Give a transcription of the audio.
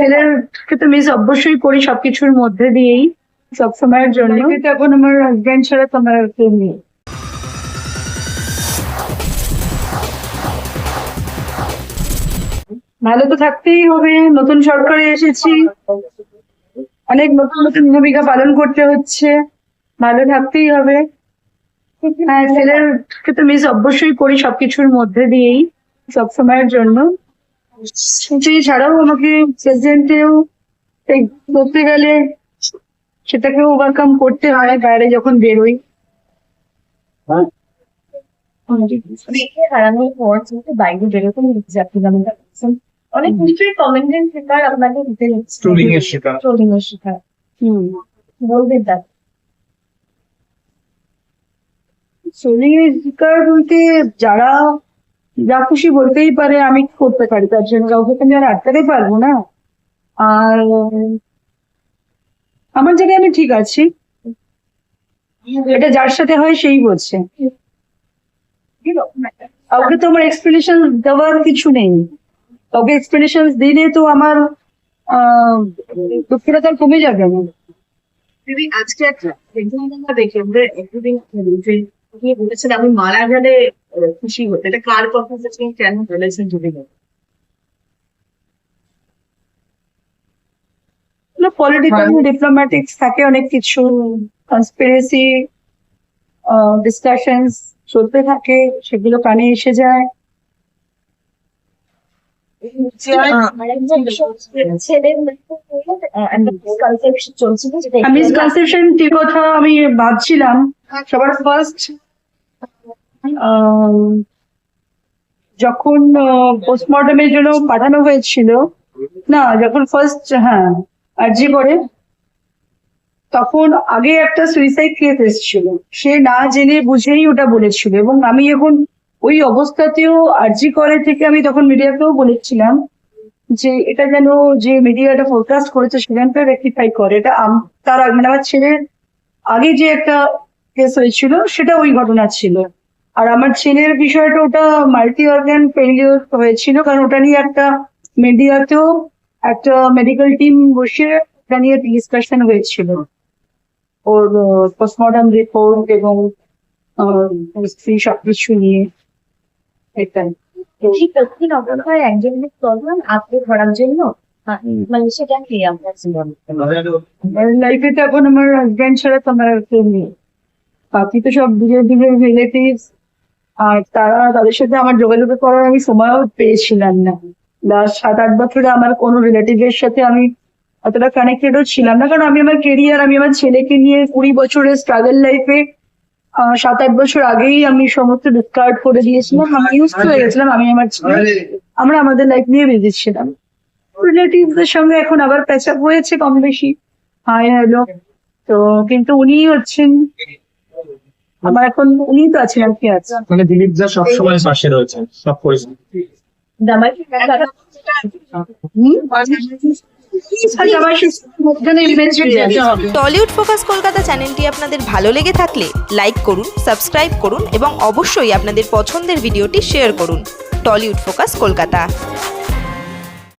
ছেলেকে তো মিস অবশ্যই করি সবকিছুর মধ্যে দিয়েই সব সময়ের জন্য। কিন্তু এখন আমার হাজবেন্ড ছাড়া তো আমার আর কেউ নেই। ভালো তো থাকতেই হবে, নতুন সরকারে এসেছি, অনেক নতুন নতুন ভূমিকা পালন করতে হচ্ছে, ভালো থাকতেই হবে। হ্যাঁ, ছেলেকে তো মিস অবশ্যই করি সবকিছুর মধ্যে দিয়েই সব সময়ের জন্য। সেই ছাড়াও আমাকে প্রেজেন্টেও করতে গেলে সেটাকেও ওভারকাম করতে হয় বাইরে যখন বেরোই। মেয়েকে হারানোর পর যেহেতু বাইরে বেরোতে হচ্ছে, আপনি যেমন বলছেন, অনেক নিশ্চয়ই কমেন্টের শিকার আপনাকে দিতে হচ্ছে, ট্রোলিং এর শিকার। ট্রোলিং এর শিকার। বলবেন তার ট্রোলিং এর শিকার বলতে যারা যা খুশি বলতেই পারে, আমি কি করতে পারি তার জন্য? কাউকে তো আমি আর আটকাতে পারবো না। আর আমার জায়গায় আমি ঠিক আছি, এটা যার সাথে হয় সেই বলছে। কাউকে তো আমার এক্সপ্লেনেশন দেওয়ার কিছু নেই, কাউকে এক্সপ্লেনেশন দিলে তো আমার দুঃখটা কমে যাবে না। দিদি আজকে একটা দেখে একদিন গিয়ে বলেছেন আমি মারা গেলে খুশি হতে, এটা কার কথা কেন বলেছেন যদি পলিটিক্যাল ডিপ্লোম্যাটিক্স থাকে, অনেক কিছু কনস্পিরেসি ডিসকাশনস চলতে থাকে, সেগুলো কানে এসে যায়। মিসকনসেপশন কি কথা আমি ভাবছিলাম। সবার ফার্স্ট যখন পোস্টমর্টমের জন্য পাঠানো হয়েছিল, না যখন ফার্স্ট আরজি করে, তখন আগে একটা সুইসাইড কেস এসেছিল, সে না জেনে বুঝেই ওটা বলেছিল। এবং আমি এখন ওই অবস্থাতেও আরজি করে থেকে আমি তখন মিডিয়াকেও বলেছিলাম যে এটা যেন যে মিডিয়াটা ফোরকাস্ট করেছে সেখানটা রেকটিফাই করে। এটা তার আগে মানে আমার ছেলের আগে যে একটা কেস হয়েছিল সেটা ওই ঘটনা ছিল। আর আমার ছেলের বিষয়টা ওটা মাল্টি অর্গান ফেলিওর হয়েছিল, কারণ ওটা নিয়ে একটা মিডিয়াতেও একটা মেডিকেল টিম বসে ওটা নিয়ে ডিসকাশন হয়েছিল, ওর পোস্টমর্টম রিপোর্ট এবং সবকিছু নিয়ে। এটাই ঠিক কঠিন অবস্থায় একজনের প্রবলেম আপনি ধরার জন্য মানে সেটা কি আপনার লাইফে তো এখন আমার হাজবেন্ড ছাড়া তো আমার আর কেউ নেই, বাকি তো সব দূরের দূরের রিলেটিভস। আর তাদের সাথে আমার যোগাযোগ করার আমি সময়ও পেয়েছিলাম না। লাস্ট 7-8 বছরে আমার কোনো রিলেটিভের সাথে আমি অতটা কানেক্টেডও ছিলাম না, কারণ আমি আমার কেরিয়ার, আমি আমার ছেলেকে নিয়ে 20 বছরের স্ট্রাগল লাইফে 7-8 বছর আগেই আমি সমস্ত ডিসকার্ড করে দিয়েছিলাম। আমি ইউজ হয়ে গেছিলাম, আমি আমার ছেলে, আমরা আমাদের লাইফ নিয়ে বিজি ছিলাম। রিলেটিভদের সঙ্গে এখন আবার প্যাচ আপ হয়েছে কম বেশি, হাই হ্যালো। তো কিন্তু উনি হচ্ছেন আমার এখন, উনি তো আছেন আর কি আছে। মানে দিলীপ দা সবসময় পাশে রয়েছে সব পরিস্থিতি। টলিউড ফোকাস কলকাতা চ্যানেলটি আপনাদের ভালো লেগে থাকলে লাইক করুন, সাবস্ক্রাইব করুন এবং অবশ্যই আপনাদের পছন্দের ভিডিওটি শেয়ার করুন। Tollywood focus Kolkata.